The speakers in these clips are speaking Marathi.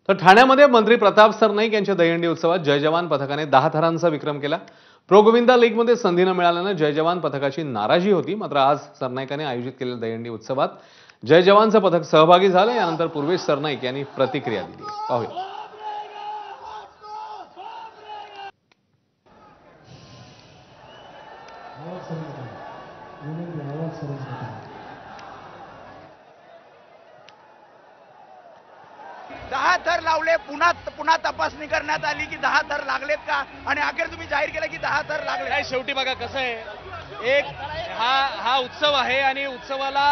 तर ठाण्यामध्ये मंत्री प्रताप सरनाईक यांच्या दहीहंडी उत्सवात जय जवान पथकाने 10 थरांचा विक्रम केला। प्रो गोविंदा लीगमध्ये संधी न मिळाल्याने जय जवान पथकाची नाराजी होती। मात्र आज सरनाईकाने आयोजित केलेल्या दहीहंडी उत्सवात जय जवानचं पथक सहभागी झाले। यानंतर पूर्वेश सरनाईक यांनी प्रतिक्रिया दिली। पाहूया। दहा थर लावले, पुन्हा तपासणी करण्यात आली की 10 थर लागलेत का, आणि अखेर तुम्ही जाहीर केलं की 10 थर लागले। काय शेवटी बघा कसं आहे, एक हा उत्सव आहे आणि उत्सवाला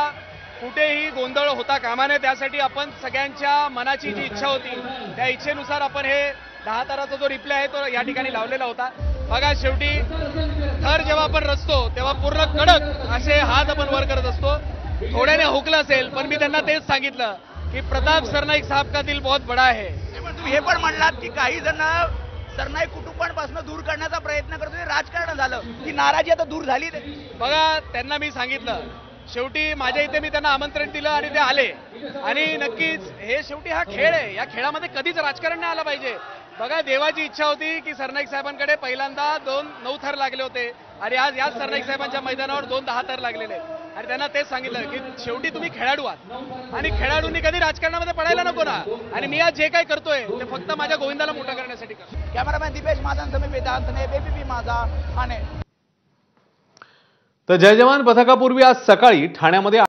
कुठेही गोंधळ होता कामा नये। त्यासाठी आपण सगळ्यांच्या मनाची जी इच्छा होती त्या इच्छेनुसार आपण हे 10 थराचा जो रिप्ले आहे तो या ठिकाणी लावलेला होता। बघा शेवटी थर जेव्हा आपण रचतो तेव्हा पूर्ण कडक असे हात आपण वर करत असतो। थोड्याने हुकलं असेल पण मी त्यांना तेच सांगितलं की प्रताप सरनाईक साहब का दिल बहुत बड़ा है। तुम्ही हे पण म्हणलात की काही जण सरनाईक कुटुंबापासून दूर करण्याचा प्रयत्न करतोय, राजकारण झालं की नाराजी आता दूर झाली। बघा त्यांना मी सांगितलं, शेवटी माझ्या इथे मी त्यांना आमंत्रण दिलं आणि ते आले, आणि नक्कीच हे शेवटी हा खेळ आहे, या खेळामध्ये कधीच राजकारण नाही आलं पाहिजे। बघा देवाची इच्छा होती की सरनाईक साहेबांकडे पहिल्यांदा 9 थर लागले होते आणि आज याच सरनाईक साहेबांच्या मैदानावर 10 थर लागलेले आहेत। आणि त्यांना तेच सांगितलं की शेवटी तुम्ही खेळाडू आहात आणि खेळाडूंनी कधी राजकारणामध्ये पडायला नको ना, आणि मी आज जे काही करतोय ते फक्त माझ्या गोविंदाला मोठा करण्यासाठी करतो। कॅमेरामॅन दीपेश माझा समीप वेदांतने, बेबी माझा ठाणे। तर जय जवान पथकापूर्वी आज सकाळी ठाण्यामध्ये